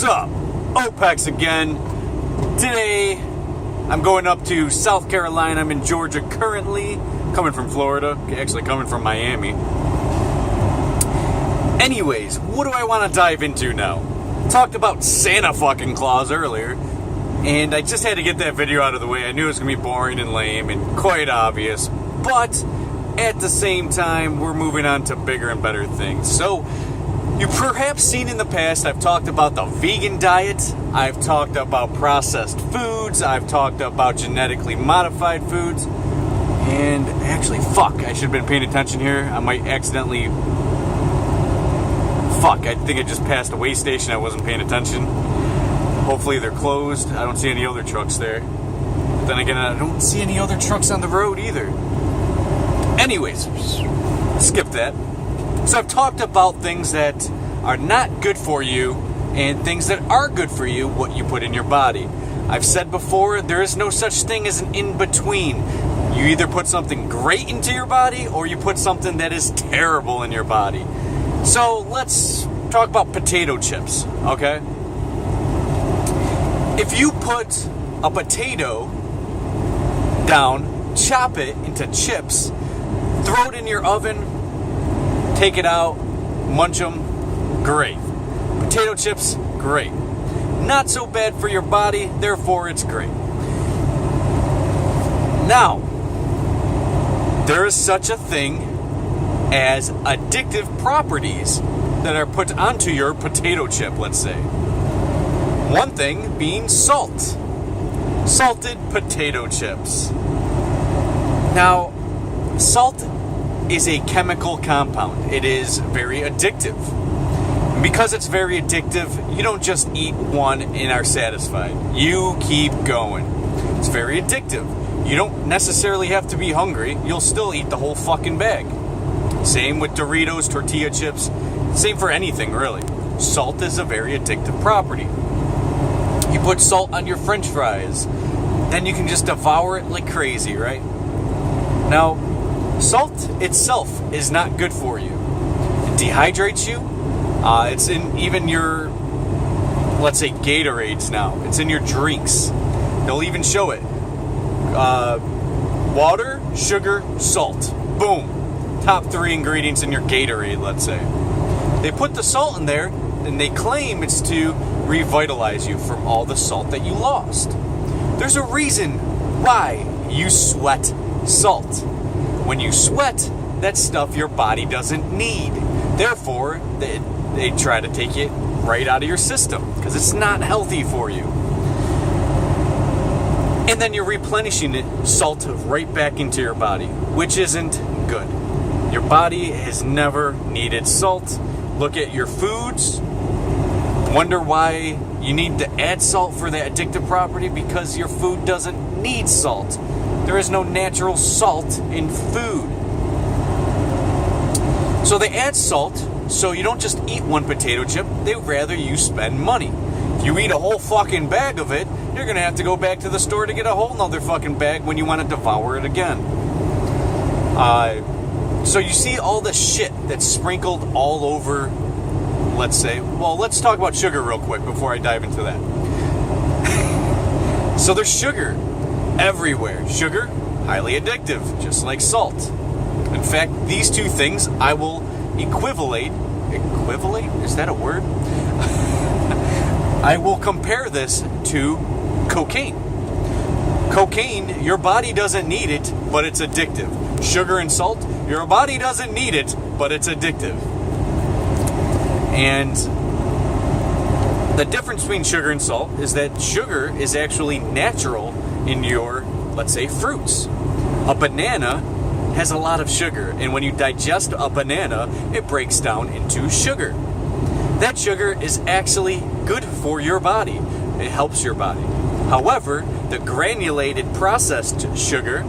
What's up? Opex again. Today, I'm going up to South Carolina. I'm in Georgia currently. Coming from Florida. Actually coming from Miami. Anyways, what do I want to dive into now? Talked about Santa fucking Claus earlier. And I just had to get that video out of the way. I knew it was going to be boring and lame and quite obvious. But at the same time, we're moving on to bigger and better things. So, you've perhaps seen in the past, I've talked about the vegan diet. I've talked about processed foods. I've talked about genetically modified foods. And actually, I should have been paying attention here. I might accidentally... I think I just passed a way station. I wasn't paying attention. Hopefully they're closed. I don't see any other trucks there. But then again, I don't see any other trucks on the road either. Anyways, skip that. So I've talked about things that are not good for you and things that are good for you, what you put in your body. I've said before, there is no such thing as an in-between. You either put something great into your body or you put something that is terrible in your body. So let's talk about potato chips, okay? If you put a potato down, chop it into chips, throw it in your oven, take it out, munch them, great. Potato chips, great. Not so bad for your body, therefore it's great. Now, there is such a thing as addictive properties that are put onto your potato chip, let's say. One thing being salt. Salted potato chips. Now, salt is a chemical compound. It is very addictive. Because it's very addictive, you don't just eat one and are satisfied. You keep going. It's very addictive. You don't necessarily have to be hungry. You'll still eat the whole fucking bag. Same with Doritos, tortilla chips. Same for anything, really. Salt is a very addictive property. You put salt on your French fries, then you can just devour it like crazy, right? Now, salt itself is not good for you. It dehydrates you. It's in even your, let's say, Gatorades now. It's in your drinks. They'll even show it. Water, sugar, salt. Boom. Top 3 ingredients in your Gatorade, let's say. They put the salt in there, and they claim it's to revitalize you from all the salt that you lost. There's a reason why you sweat salt. When you sweat, that's stuff your body doesn't need. Therefore, they try to take it right out of your system because it's not healthy for you. And then you're replenishing salt right back into your body, which isn't good. Your body has never needed salt. Look at your foods. Wonder why you need to add salt for that addictive property, because your food doesn't need salt. There is no natural salt in food. So they add salt, so you don't just eat one potato chip, they'd rather you spend money. If you eat a whole fucking bag of it, you're gonna have to go back to the store to get a whole nother fucking bag when you want to devour it again. So you see all the shit that's sprinkled all over, let's say. Well, let's talk about sugar real quick before I dive into that. So there's sugar everywhere. Sugar, highly addictive, just like salt. In fact, these two things I will equivalate? Is that a word? I will compare this to cocaine. Cocaine, your body doesn't need it, but it's addictive. Sugar and salt, your body doesn't need it, but it's addictive. And the difference between sugar and salt is that sugar is actually natural in your, let's say, fruits. A banana has a lot of sugar, and when you digest a banana, it breaks down into sugar. That sugar is actually good for your body. It helps your body. However, the granulated processed sugar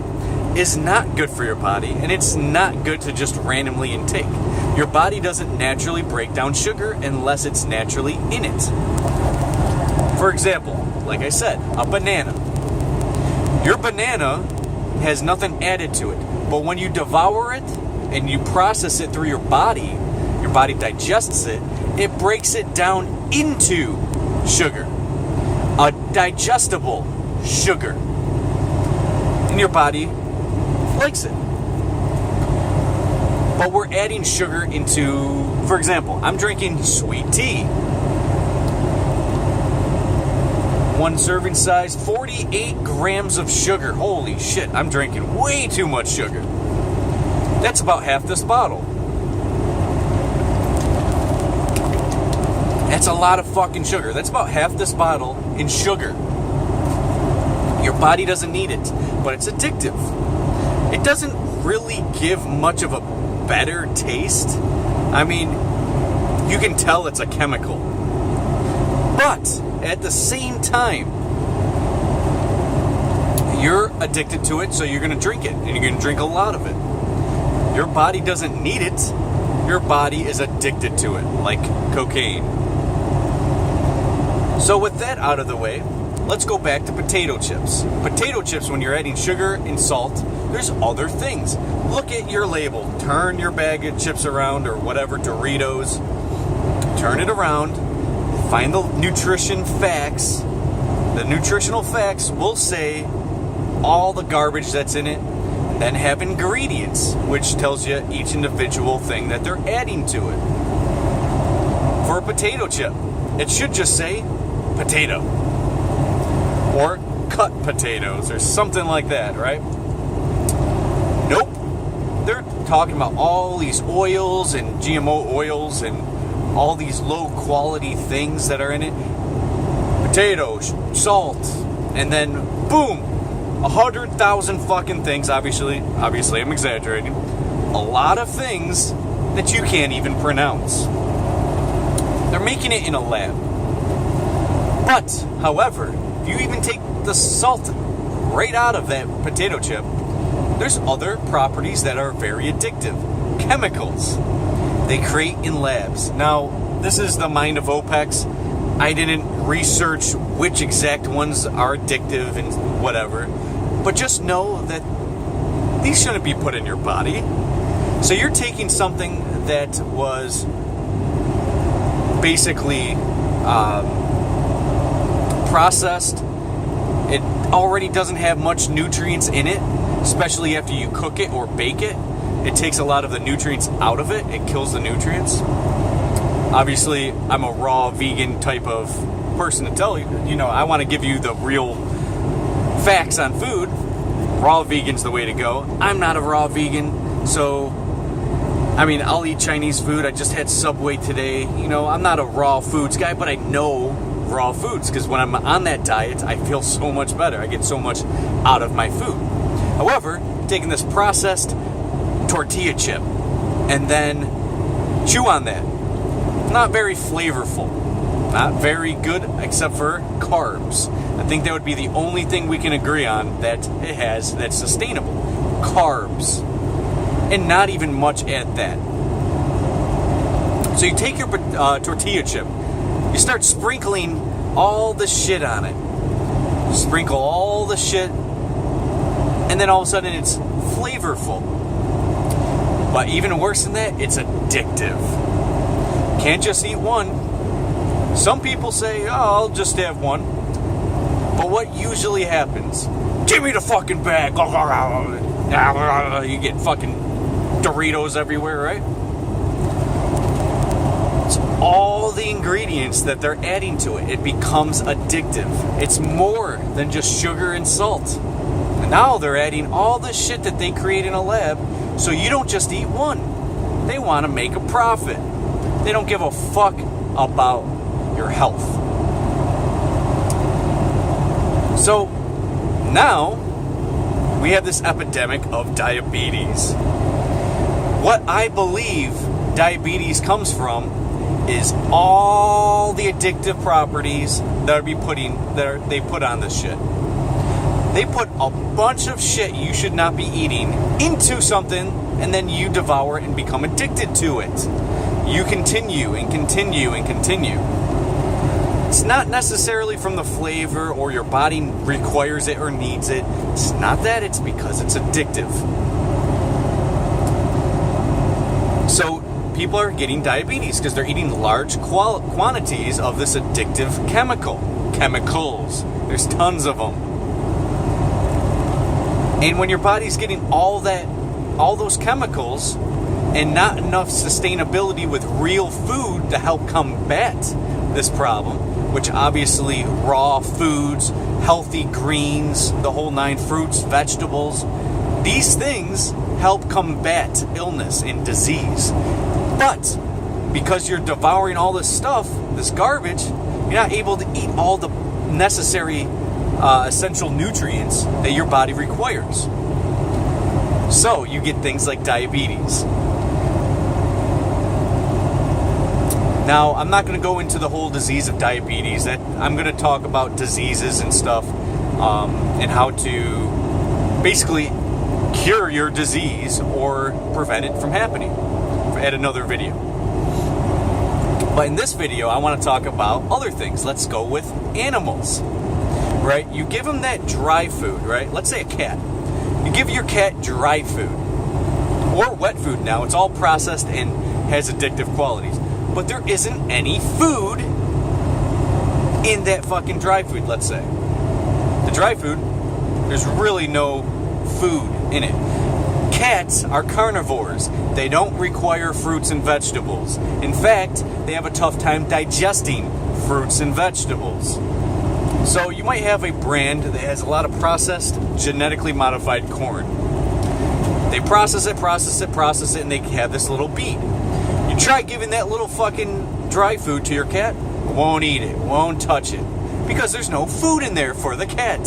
is not good for your body, and it's not good to just randomly intake. Your body doesn't naturally break down sugar unless it's naturally in it. For example, like I said, a banana. Your banana has nothing added to it, but when you devour it and you process it through your body digests it, it breaks it down into sugar. A digestible sugar. And your body likes it. But we're adding sugar into, for example, I'm drinking sweet tea. One serving size, 48 grams of sugar. Holy shit, I'm drinking way too much sugar. That's about half this bottle. That's a lot of fucking sugar. That's about half this bottle in sugar. Your body doesn't need it, but it's addictive. It doesn't really give much of a better taste. I mean, you can tell it's a chemical. But at the same time, you're addicted to it, so you're going to drink it, and you're going to drink a lot of it. Your body doesn't need it. Your body is addicted to it, like cocaine. So with that out of the way, let's go back to potato chips. Potato chips, when you're adding sugar and salt, there's other things. Look at your label. Turn your bag of chips around, or whatever, Doritos. Turn it around. Find the nutrition facts. The nutritional facts will say all the garbage that's in it, and then have ingredients, which tells you each individual thing that they're adding to it. For a potato chip, it should just say potato. Or cut potatoes, or something like that, right? Nope. They're talking about all these oils and GMO oils and all these low quality things that are in it. Potatoes, salt, and then boom, 100,000 fucking things. Obviously I'm exaggerating. A lot of things that you can't even pronounce. They're making it in a lab. But, however, if you even take the salt right out of that potato chip, there's other properties that are very addictive. Chemicals they create in labs. Now, this is the mind of Opex. I didn't research which exact ones are addictive and whatever, but just know that these shouldn't be put in your body. So you're taking something that was basically processed. It already doesn't have much nutrients in it, especially after you cook it or bake it. It takes a lot of the nutrients out of it. It kills the nutrients. Obviously, I'm a raw vegan type of person to tell you. You know, I want to give you the real facts on food. Raw vegan's the way to go. I'm not a raw vegan, so I mean, I'll eat Chinese food. I just had Subway today. You know, I'm not a raw foods guy, but I know raw foods because when I'm on that diet, I feel so much better. I get so much out of my food. However, taking this processed tortilla chip and then chew on that, not very flavorful, not very good except for carbs. I think that would be the only thing we can agree on that it has that's sustainable. Carbs. And not even much at that. So you take your tortilla chip, you start sprinkling all the shit on it. You sprinkle all the shit, and then all of a sudden it's flavorful. But even worse than that, it's addictive. Can't just eat one. Some people say, oh, I'll just have one. But what usually happens? Give me the fucking bag. You get fucking Doritos everywhere, right? It's all the ingredients that they're adding to it. It becomes addictive. It's more than just sugar and salt. And now they're adding all the shit that they create in a lab, so you don't just eat one. They want to make a profit. They don't give a fuck about your health. So now we have this epidemic of diabetes. What I believe diabetes comes from is all the addictive properties that they put on this shit. They put a bunch of shit you should not be eating into something, and then you devour it and become addicted to it. You continue and continue and continue. It's not necessarily from the flavor or your body requires it or needs it. It's not that, it's because it's addictive. So people are getting diabetes because they're eating large quantities of this addictive chemicals. There's tons of them. And when your body's getting all those chemicals and not enough sustainability with real food to help combat this problem, which obviously raw foods, healthy greens, the whole 9 fruits, vegetables, these things help combat illness and disease. But because you're devouring all this stuff, this garbage, you're not able to eat all the necessary essential nutrients that your body requires. So you get things like diabetes. Now, I'm not going to go into the whole disease of diabetes. I'm going to talk about diseases and stuff, and how to basically cure your disease or prevent it from happening at another video. But in this video, I want to talk about other things. Let's go with animals, right? You give them that dry food, right? Let's say a cat. You give your cat dry food or wet food now. It's all processed and has addictive qualities. But there isn't any food in that fucking dry food, let's say. The dry food, there's really no food in it. Cats are carnivores. They don't require fruits and vegetables. In fact, they have a tough time digesting fruits and vegetables. So you might have a brand that has a lot of processed, genetically modified corn. They process it, and they have this little bead. You try giving that little fucking dry food to your cat, won't eat it, won't touch it, because there's no food in there for the cat.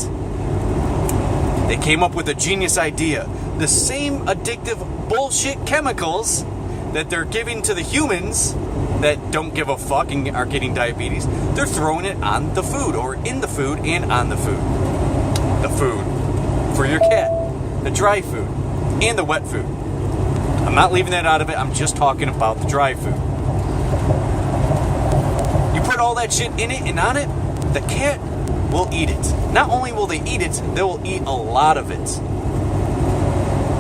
They came up with a genius idea. The same addictive bullshit chemicals that they're giving to the humans that don't give a fuck and are getting diabetes, they're throwing it on the food, or in the food and on the food. The food for your cat, the dry food, and the wet food. I'm not leaving that out of it. I'm just talking about the dry food. You put all that shit in it and on it, the cat will eat it. Not only will they eat it, they will eat a lot of it.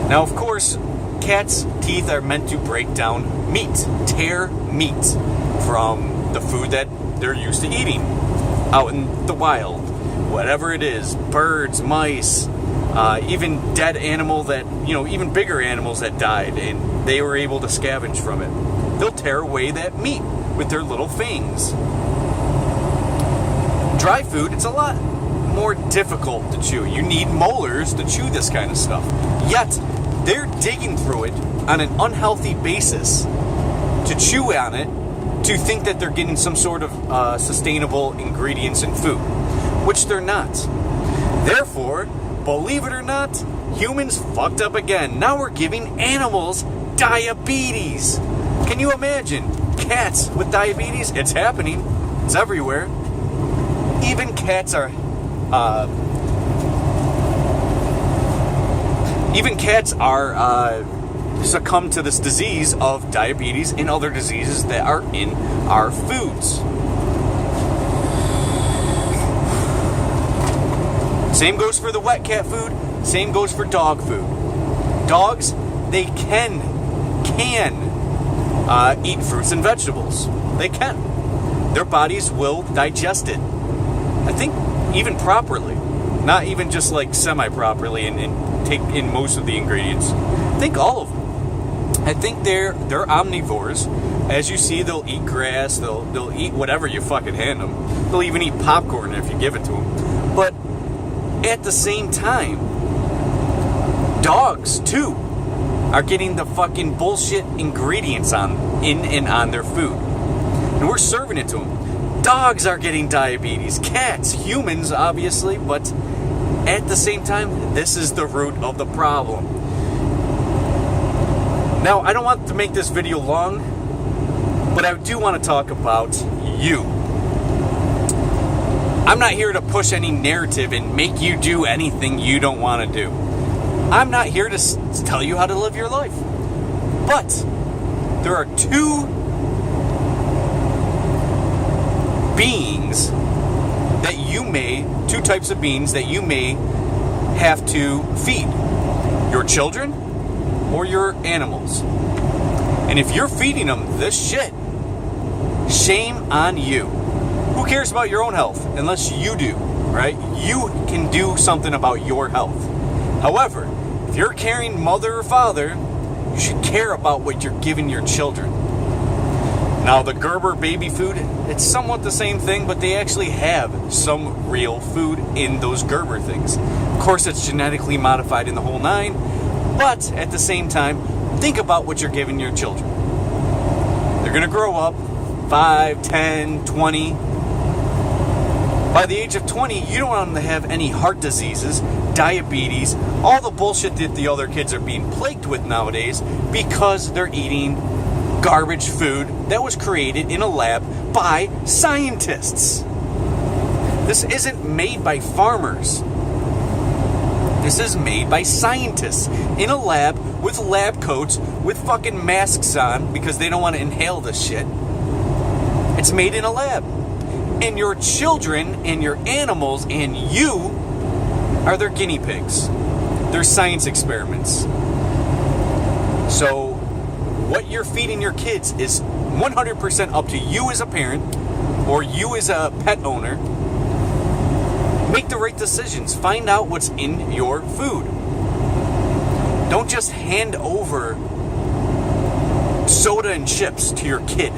Now, of course, cats' teeth are meant to break down meat, tear meat from the food that they're used to eating out in the wild. Whatever it is, birds, mice, even dead animal that, even bigger animals that died and they were able to scavenge from it. They'll tear away that meat with their little fangs. Dry food, it's a lot more difficult to chew. You need molars to chew this kind of stuff. Yet, they're digging through it on an unhealthy basis to chew on it, to think that they're getting some sort of sustainable ingredients in food, which they're not. Therefore, believe it or not, humans fucked up again. Now we're giving animals diabetes. Can you imagine? Cats with diabetes? It's happening. It's everywhere. Even cats are succumb to this disease of diabetes and other diseases that are in our foods. Same goes for the wet cat food. Same goes for dog food. Dogs, they can eat fruits and vegetables. They can. Their bodies will digest it. I think even properly. Not even just like semi-properly and take in most of the ingredients. I think all of them. I think they're omnivores. As you see, they'll eat grass. They'll eat whatever you fucking hand them. They'll even eat popcorn if you give it to them. But at the same time, dogs too are getting the fucking bullshit ingredients in and on their food, and we're serving it to them. Dogs are getting diabetes, cats, humans, obviously, but at the same time, this is the root of the problem. Now, I don't want to make this video long, but I do want to talk about you. I'm not here to push any narrative and make you do anything you don't want to do. I'm not here to tell you how to live your life. But there are two types of beings that you may have to feed. Your children or your animals. And And if you're feeding them this shit, shame on you. Who cares about your own health unless you do, right? You can do something about your health. However, if you're a caring mother or father, you should care about what you're giving your children. Now, the Gerber baby food, it's somewhat the same thing, but they actually have some real food in those Gerber things. Of course, it's genetically modified in the whole nine, but at the same time, think about what you're giving your children. They're going to grow up 5, 10, 20. By the age of 20, you don't want them to have any heart diseases, diabetes, all the bullshit that the other kids are being plagued with nowadays because they're eating garbage food that was created in a lab by scientists. This isn't made by farmers. This is made by scientists in a lab with lab coats, with fucking masks on because they don't want to inhale this shit. It's made in a lab. And your children and your animals and you are their guinea pigs. They're science experiments. So what you're feeding your kids is 100% up to you as a parent or you as a pet owner. Make the right decisions. Find out what's in your food. Don't just hand over soda and chips to your kid.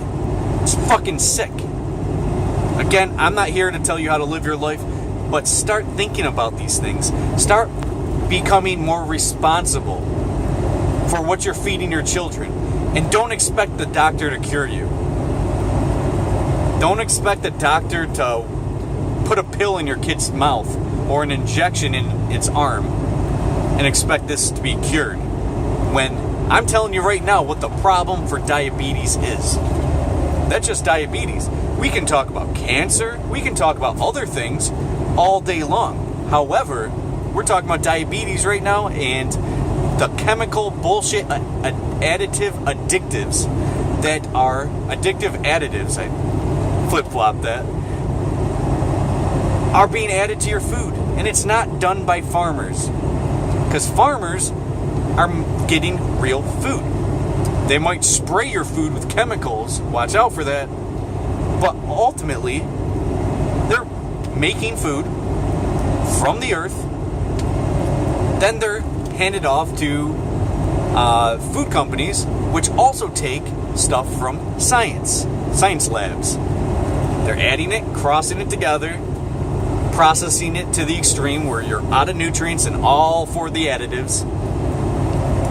It's fucking sick. Again, I'm not here to tell you how to live your life, but start thinking about these things. Start becoming more responsible for what you're feeding your children. And don't expect the doctor to cure you. Don't expect the doctor to put a pill in your kid's mouth or an injection in its arm and expect this to be cured. When I'm telling you right now what the problem for diabetes is. That's just diabetes. We can talk about cancer. We can talk about other things all day long. However, we're talking about diabetes right now and the chemical bullshit additive addictives that are addictive additives. I flip-flop that. Are being added to your food. And it's not done by farmers. Because farmers are getting real food. They might spray your food with chemicals. Watch out for that. But ultimately, they're making food from the earth. Then they're handed off to food companies, which also take stuff from science labs. They're adding it, crossing it together, processing it to the extreme where you're out of nutrients and all for the additives,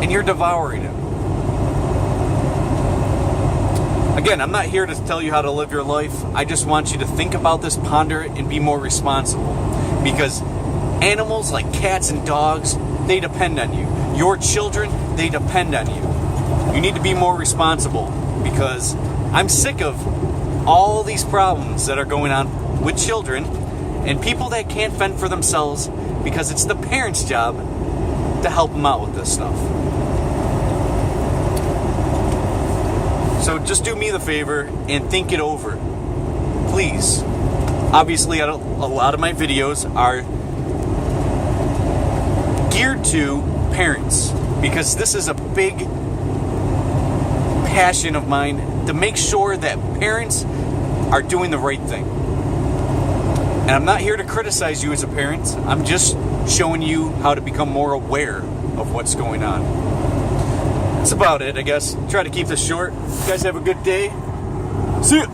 and you're devouring it. Again, I'm not here to tell you how to live your life. I just want you to think about this, ponder it, and be more responsible. Because animals like cats and dogs, they depend on you. Your children, they depend on you. You need to be more responsible because I'm sick of all these problems that are going on with children and people that can't fend for themselves because it's the parents' job to help them out with this stuff. So just do me the favor and think it over. Please. Obviously, a lot of my videos are geared to parents because this is a big passion of mine to make sure that parents are doing the right thing. And I'm not here to criticize you as a parent. I'm just showing you how to become more aware of what's going on. That's about it, I guess. Try to keep this short. You guys have a good day. See ya.